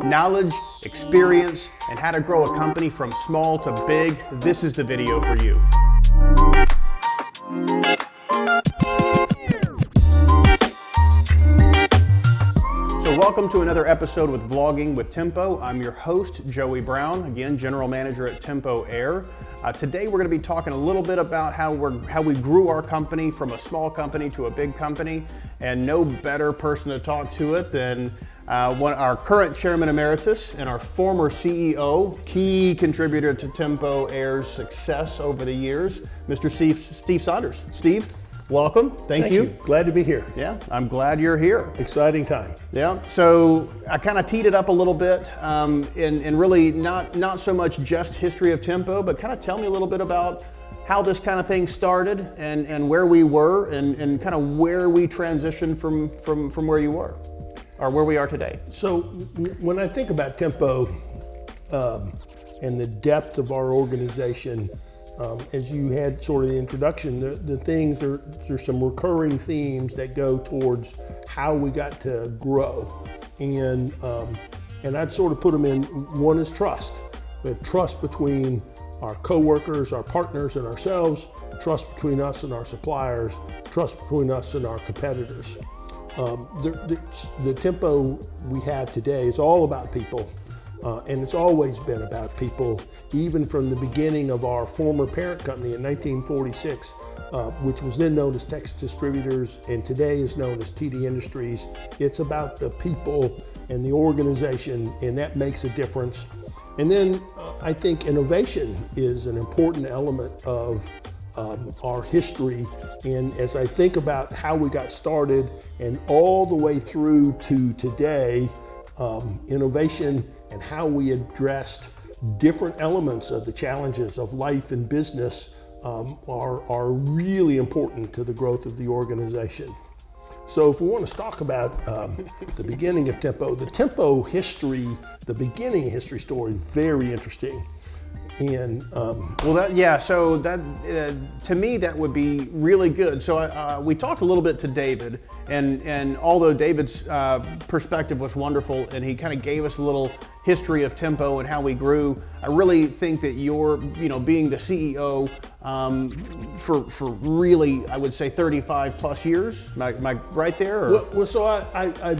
knowledge, experience, and how to grow a company from small to big, this is the video for you. So welcome to another episode with Vlogging with Tempo. I'm your host, Joey Brown, again, General Manager at Tempo Air. Today we're going to be talking a little bit about how we grew our company from a small company to a big company, and no better person to talk to it than our current Chairman Emeritus and our former CEO, key contributor to Tempo Air's success over the years, Mr. Steve Saunders. Steve, welcome. Thank you. Glad to be here. Yeah, I'm glad you're here. Exciting time. Yeah, so I kind of teed it up a little bit, and really not so much just history of Tempo, but kind of tell me a little bit about how this kind of thing started and where we were and kind of where we transitioned from where you were, or where we are today. So when I think about Tempo and the depth of our organization, as you had sort of the introduction, the things, there's some recurring themes that go towards how we got to grow. And I'd sort of put them in, one is trust. We have trust between our coworkers, our partners, and ourselves, trust between us and our suppliers, trust between us and our competitors. The Tempo we have today is all about people. And it's always been about people, even from the beginning of our former parent company in 1946, which was then known as Texas Distributors and today is known as TD Industries. It's about the people and the organization, and that makes a difference. And then I think innovation is an important element of our history. And as I think about how we got started and all the way through to today, innovation and how we addressed different elements of the challenges of life and business are really important to the growth of the organization. So if we want to talk about the beginning of Tempo, the Tempo history, the beginning history story, very interesting. And so to me that would be really good. So we talked a little bit to David, and although David's perspective was wonderful and he kind of gave us a little history of Tempo and how we grew, I really think that you're, being the CEO for really, I would say 35 plus years. Am I right there? Or? Well, so I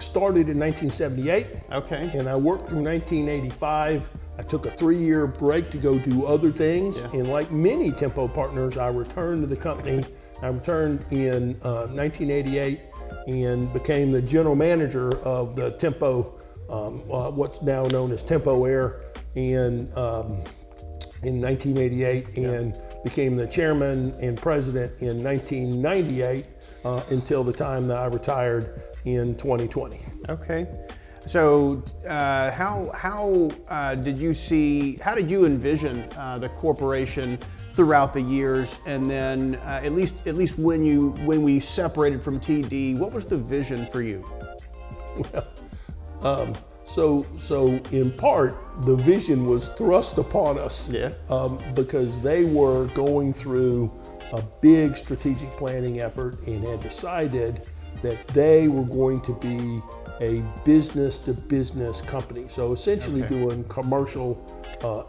started in 1978. Okay. And I worked through 1985. I took a 3-year break to go do other things. Yeah. And like many Tempo partners, I returned to the company. I returned in 1988 and became the general manager of the Tempo, what's now known as Tempo Air, and in 1988, and became the chairman and president in 1998 until the time that I retired in 2020. Okay. So how did you envision the corporation throughout the years, and then at least when we separated from TD, what was the vision for you? Well, so in part, the vision was thrust upon us, because they were going through a big strategic planning effort and had decided that they were going to be a business-to-business company. So essentially doing commercial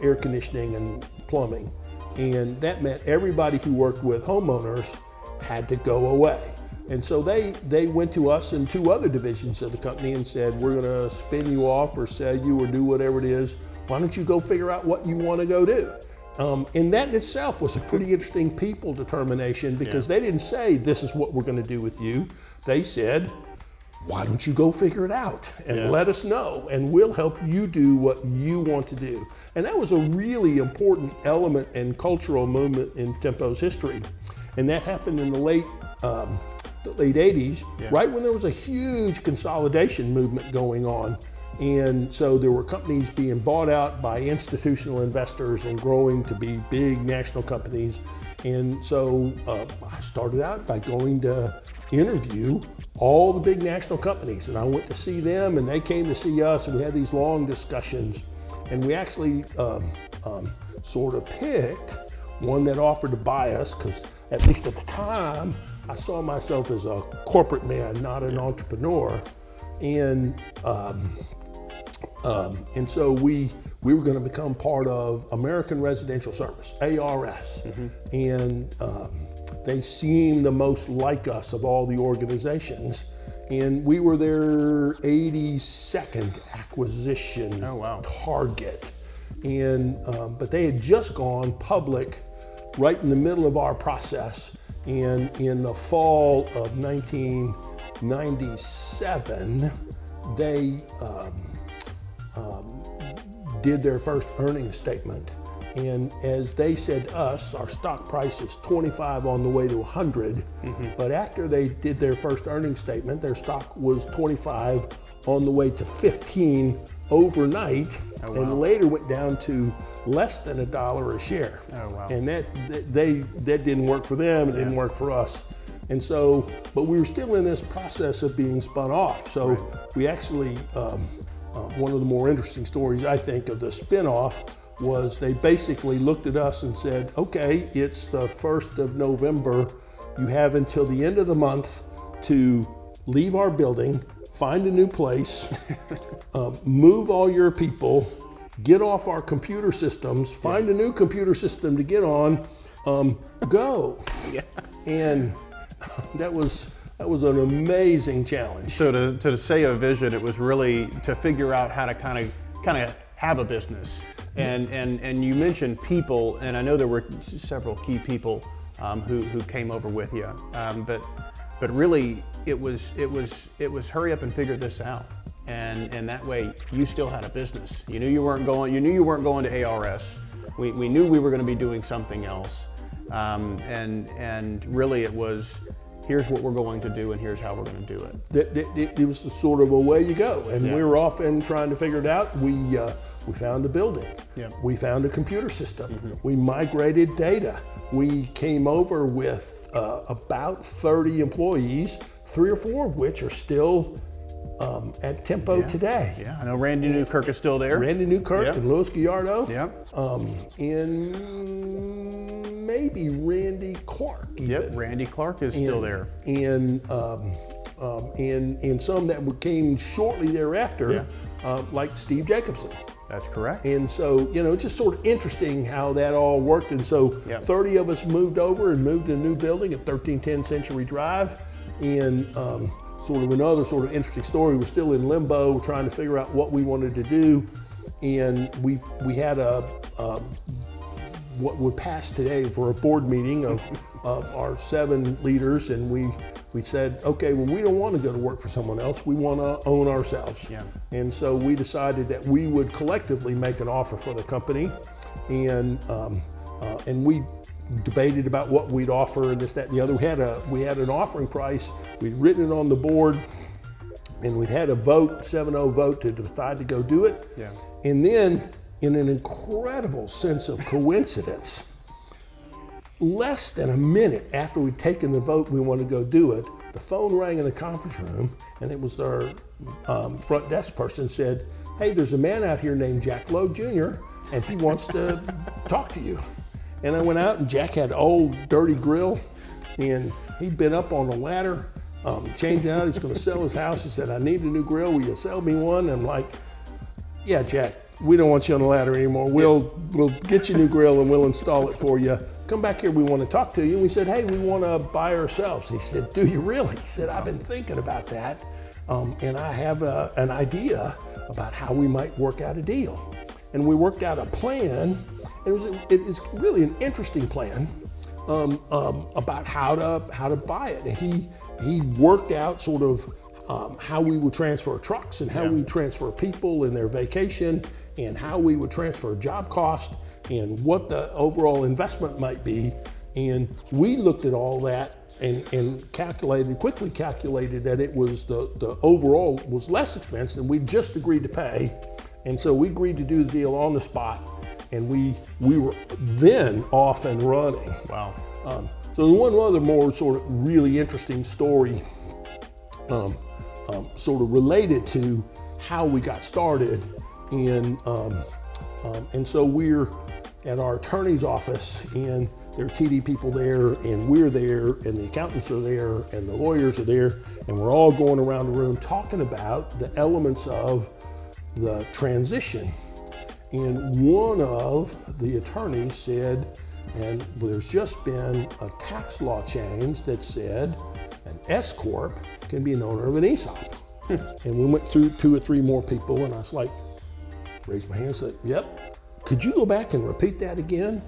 air conditioning and plumbing. And that meant everybody who worked with homeowners had to go away. And so they went to us and 2 other divisions of the company and said, we're gonna spin you off or sell you or do whatever it is. Why don't you go figure out what you wanna go do? And that in itself was a pretty interesting people determination, because they didn't say, this is what we're gonna do with you. They said, why don't you go figure it out and let us know, and we'll help you do what you want to do. And that was a really important element and cultural movement in Tempo's history. And that happened in the late 80s, right when there was a huge consolidation movement going on. And so there were companies being bought out by institutional investors and growing to be big national companies. And so I started out by going to interview all the big national companies, and I went to see them and they came to see us, and we had these long discussions, and we actually sort of picked one that offered to buy us, because at least at the time I saw myself as a corporate man, not an entrepreneur. And so we were going to become part of American Residential Service, ARS. And they seemed the most like us of all the organizations. And we were their 82nd acquisition target. And but they had just gone public right in the middle of our process. And in the fall of 1997, they did their first earnings statement. And as they said to us, our stock price is 25 on the way to 100. But after they did their first earnings statement, their stock was 25 on the way to 15 overnight, and later went down to less than $1 a share. And that didn't work for them, it didn't work for us. And so, but we were still in this process of being spun off. So we actually, one of the more interesting stories, I think, of the spin-off was they basically looked at us and said, okay, it's the 1st of November. You have until the end of the month to leave our building, find a new place, move all your people, get off our computer systems, find a new computer system to get on, go. And that was an amazing challenge. So to say a vision, it was really to figure out how to kind of have a business. And you mentioned people, and I know there were several key people who came over with you, but really it was hurry up and figure this out, and that way you still had a business. You knew you weren't going to ARS. We knew we were going to be doing something else, and really it was, here's what we're going to do and here's how we're going to do it. It was sort of away you go, and we were off and trying to figure it out. We found a building. We found a computer system. We migrated data. We came over with about 30 employees, 3 or 4 of which are still at Tempo today. I know Randy Newkirk is still there. Randy Newkirk and Louis Gallardo. And maybe Randy Clark even. Randy Clark is still there. And some that came shortly thereafter, like Steve Jacobson. That's correct. And so, it's just sort of interesting how that all worked. And so 30 of us moved over and moved to a new building at 1310 Century Drive. And sort of another sort of interesting story, we're still in limbo trying to figure out what we wanted to do. And we had what would pass today for a board meeting of our 7 leaders, and we said, okay, well, we don't want to go to work for someone else. We want to own ourselves. And so we decided that we would collectively make an offer for the company, and we debated about what we'd offer and this, that, and the other. We had an offering price. We'd written it on the board, and we'd had a vote, 7-0 vote, to decide to go do it. And then, in an incredible sense of coincidence, less than a minute after we'd taken the vote we wanted to go do it, the phone rang in the conference room, and it was our front desk person said, hey, there's a man out here named Jack Lowe Jr., and he wants to talk to you. And I went out, and Jack had an old dirty grill, and he'd been up on a ladder, changing out. He's going to sell his house. He said, I need a new grill. Will you sell me one? And I'm like, yeah, Jack, we don't want you on the ladder anymore. We'll get you a new grill, and we'll install it for you. Come back here, we want to talk to you. And we said, hey, we want to buy ourselves. He said, do you really? He said, I've been thinking about that, and I have an idea about how we might work out a deal. And we worked out a plan. It was really an interesting plan about how to buy it. And he worked out sort of how we would transfer trucks and how we transfer people and their vacation and how we would transfer job cost and what the overall investment might be. And we looked at all that and quickly calculated that it was the overall was less expense than we just agreed to pay. And so we agreed to do the deal on the spot, and we were then off and running. Wow. So one other more sort of really interesting story sort of related to how we got started. And so we're at our attorney's office, and there are TD people there, and we're there, and the accountants are there, and the lawyers are there, and we're all going around the room talking about the elements of the transition. And one of the attorneys said, and there's just been a tax law change that said an S Corp can be an owner of an ESOP. And we went through 2 or 3 more people, and I was like, raised my hand and said, yep. Could you go back and repeat that again?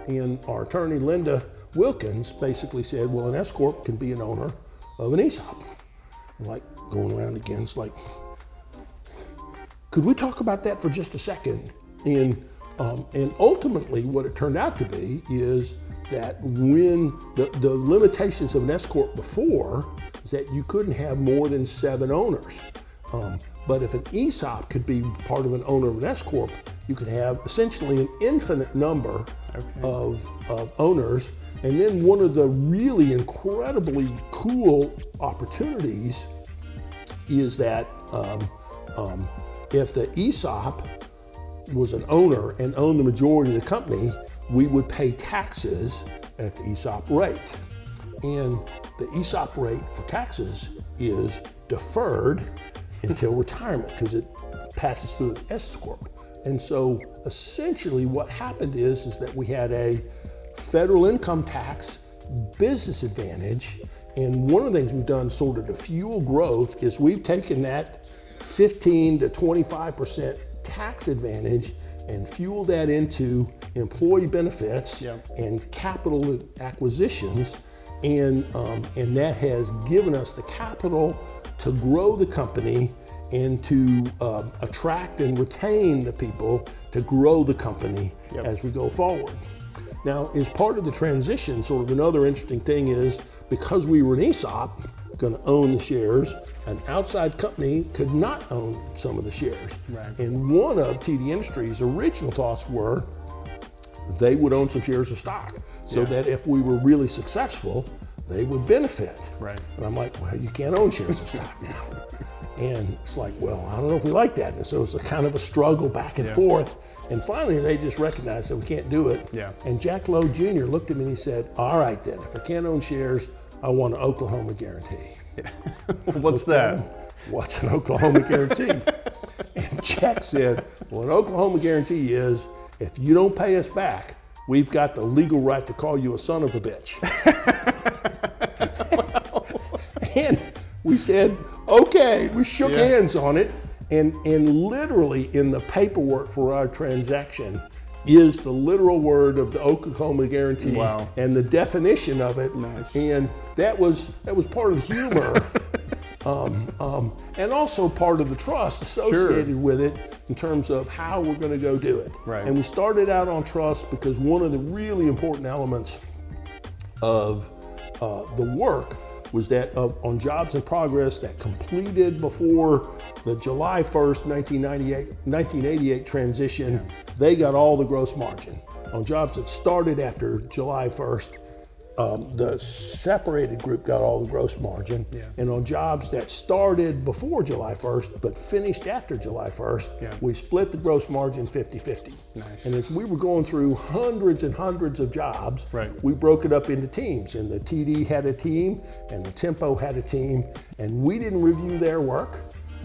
And our attorney, Linda Wilkins, basically said, well, an S Corp can be an owner of an ESOP. I'm like, going around again, it's like, could we talk about that for just a second? And ultimately, what it turned out to be is that when the limitations of an S Corp before is that you couldn't have more than 7 owners. But if an ESOP could be part of an owner of an S Corp, you could have essentially an infinite number of owners. And then one of the really incredibly cool opportunities is that if the ESOP was an owner and owned the majority of the company, we would pay taxes at the ESOP rate. And the ESOP rate for taxes is deferred until retirement because it passes through an S Corp. And so essentially what happened is that we had a federal income tax business advantage. And one of the things we've done sort of to fuel growth is we've taken that 15 to 25% tax advantage and fueled that into employee benefits and capital acquisitions. And that has given us the capital to grow the company and to attract and retain the people to grow the company as we go forward. Now, as part of the transition, sort of another interesting thing is because we were an ESOP, going to own the shares, an outside company could not own some of the shares. Right. And one of TD Industries' original thoughts were they would own some shares of stock so that if we were really successful, they would benefit. Right. And I'm like, well, you can't own shares of stock now. And it's like, well, I don't know if we like that. And so it's a kind of a struggle back and forth. And finally, they just recognized that we can't do it. Yeah. And Jack Lowe Jr. looked at me and he said, all right then, if I can't own shares, I want an Oklahoma guarantee. What's that? What's an Oklahoma guarantee? And Jack said, well, an Oklahoma guarantee is if you don't pay us back, we've got the legal right to call you a son of a bitch. And we said, okay, we shook hands on it. And literally in the paperwork for our transaction is the literal word of the Oklahoma guarantee and the definition of it. Nice. And that was part of the humor and also part of the trust associated with it in terms of how we're going to go do it. Right. And we started out on trust because one of the really important elements of the work was that on jobs in progress that completed before the July 1st, 1988 transition, they got all the gross margin. On jobs that started after July 1st, the separated group got all the gross margin. Yeah. And on jobs that started before July 1st, but finished after July 1st, we split the gross margin 50-50. Nice. And as we were going through hundreds and hundreds of jobs, we broke it up into teams. And the TD had a team, and the Tempo had a team, and we didn't review their work.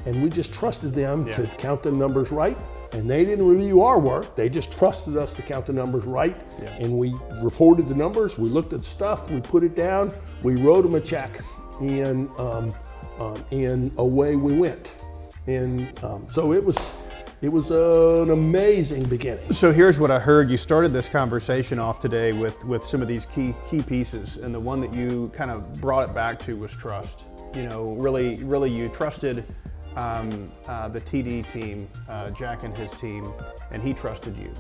And we just trusted them to count the numbers right. And they didn't review our work. They just trusted us to count the numbers right. Yeah. And we reported the numbers. We looked at the stuff. We put it down. We wrote them a check. And away we went. And so it was an amazing beginning. So here's what I heard. You started this conversation off today with some of these key pieces. And the one that you kind of brought it back to was trust. You know, really you trusted the TD team, Jack and his team, and he trusted you.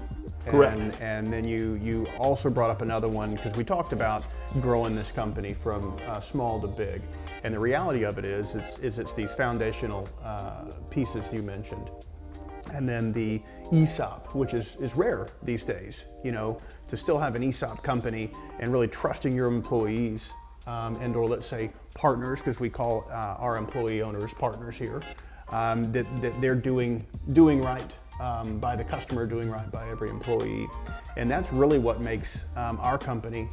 Correct. And then you also brought up another one because we talked about growing this company from small to big. And the reality of it is it's these foundational pieces you mentioned. And then the ESOP, which is rare these days, you know, to still have an ESOP company and really trusting your employees and or let's say partners, because we call our employee owners partners here, that they're doing right by the customer, doing right by every employee. And that's really what makes our company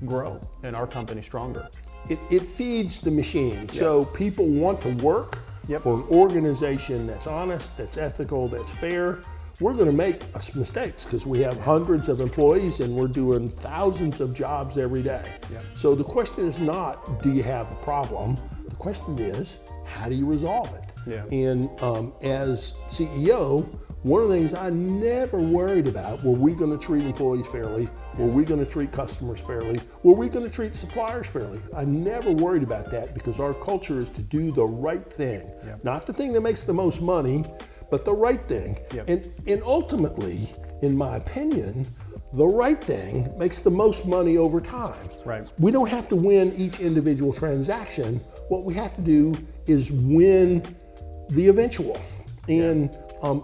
grow and our company stronger. It feeds the machine. Yep. So people want to work for an organization that's honest, that's ethical, that's fair. We're going to make mistakes because we have hundreds of employees and we're doing thousands of jobs every day. Yep. So the question is not, do you have a problem? The question is, how do you resolve it? Yeah. And as CEO, one of the things I never worried about, were we going to treat employees fairly? Were we going to treat customers fairly? Were we going to treat suppliers fairly? I never worried about that because our culture is to do the right thing. Yep. Not the thing that makes the most money, but the right thing. Yep. And ultimately, in my opinion, the right thing makes the most money over time. Right. We don't have to win each individual transaction. What we have to do is win the eventual. And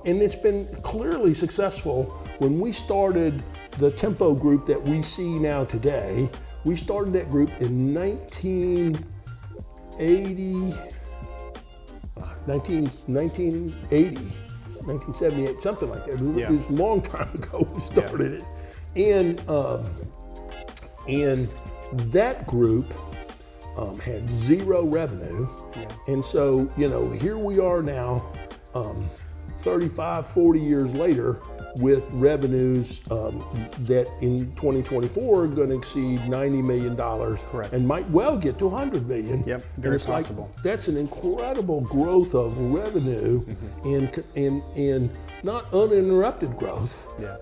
it's been clearly successful. When we started the Tempo group that we see now today, we started that group in 1978, something like that. It was a long time ago we started it. And that group had zero revenue. Yeah. And so, here we are now, 35, 40 years later, with revenues that in 2024 are going to exceed $90 million. Correct. And might well get to $100 million. Yep, very possible. That's an incredible growth of revenue and not uninterrupted growth. Yeah.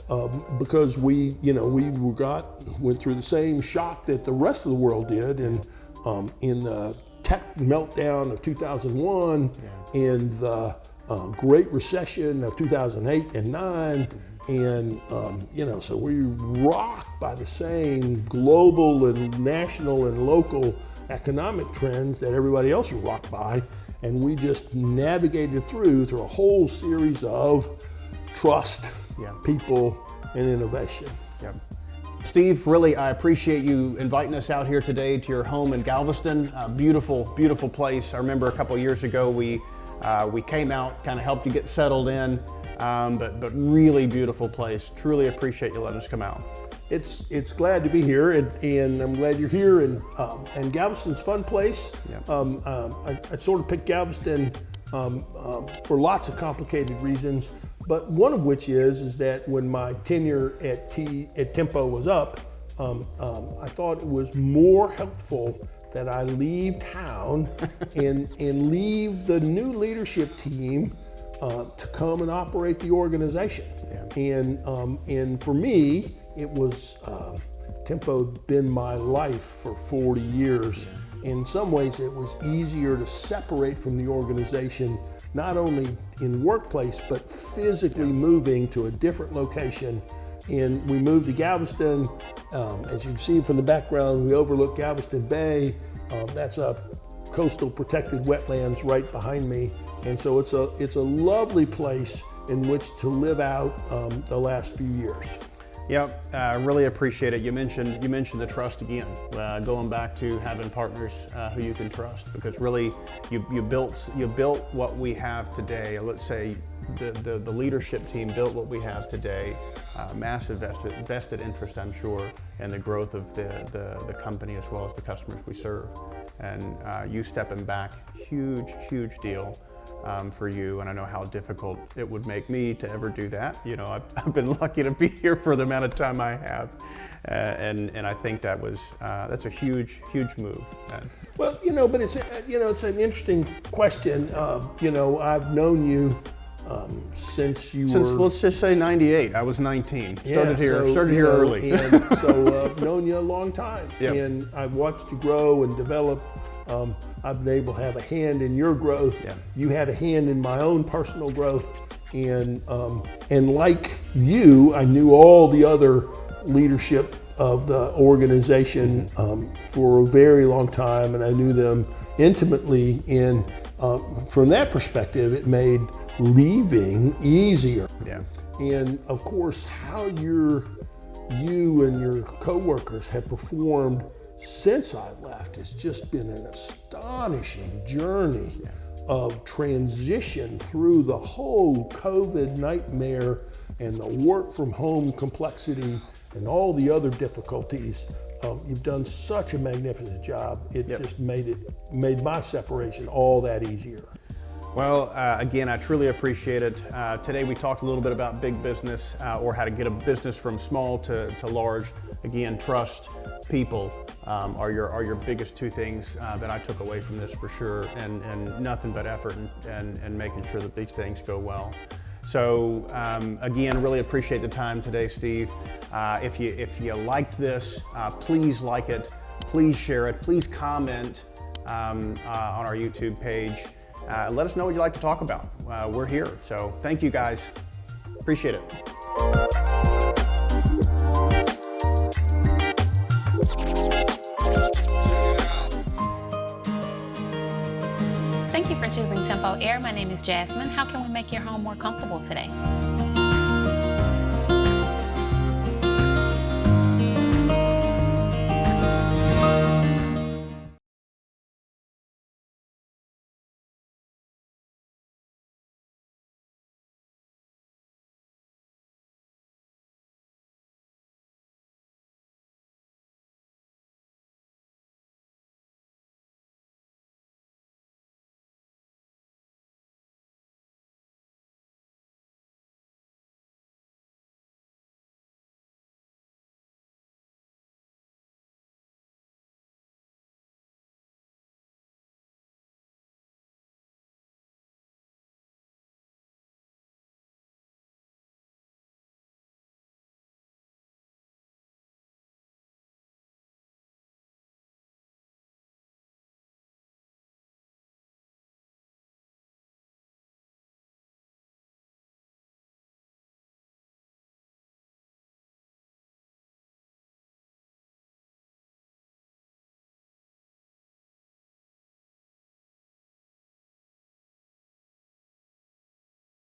Because we went through the same shock that the rest of the world did in the tech meltdown of 2001 and the Great Recession of 2008 and 9, and so we rocked by the same global and national and local economic trends that everybody else was rocked by, and we just navigated through a whole series of trust, people, and innovation. Yep. Steve, really, I appreciate you inviting us out here today to your home in Galveston. Beautiful, beautiful place. I remember a couple of years ago we came out, kind of helped you get settled in, but really beautiful place. Truly appreciate you letting us come out. It's glad to be here, and I'm glad you're here. And Galveston's a fun place. Yep. I sort of picked Galveston for lots of complicated reasons, but one of which is that when my tenure at Tempo was up, I thought it was more helpful that I leave town and leave the new leadership team to come and operate the organization. Yeah. And for me, it was Tempo had been my life for 40 years. Yeah. In some ways, it was easier to separate from the organization, not only in workplace, but physically moving to a different location. And we moved to Galveston. As you can see from the background, we overlook Galveston Bay. That's a coastal protected wetlands right behind me. And so it's a lovely place in which to live out the last few years. Yeah, I really appreciate it. You mentioned the trust again, going back to having partners who you can trust, because really you built what we have today. Let's say the leadership team built what we have today. Massive vested interest, I'm sure, in the growth of the company as well as the customers we serve. And you stepping back, huge deal. For you, and I know how difficult it would make me to ever do that. I've been lucky to be here for the amount of time I have, and I think that's a huge move. Well, but it's an interesting question. I've known you since let's just say '98. I was 19. Started here early, and so known you a long time. Yep. And I've watched you grow and develop. I've been able to have a hand in your growth. Yeah. You had a hand in my own personal growth, and like you, I knew all the other leadership of the organization for a very long time, and I knew them intimately. And from that perspective, it made leaving easier. Yeah. And of course, how you and your coworkers have performed since I've left, it's just been an astonishing journey. of transition through the whole COVID nightmare and the work from home complexity and all the other difficulties. You've done such a magnificent job. It just made my separation all that easier. Well, again, I truly appreciate it. Today we talked a little bit about big business or how to get a business from small to large. Again, trust, people are your biggest two things that I took away from this for sure, and nothing but effort and making sure that these things go well. So again, really appreciate the time today, Steve. If you liked this, please like it, please share it, please comment on our YouTube page. Let us know what you'd like to talk about. We're here. So thank you guys. Appreciate it. Thank you for choosing Tempo Air. My name is Jasmine. How can we make your home more comfortable today?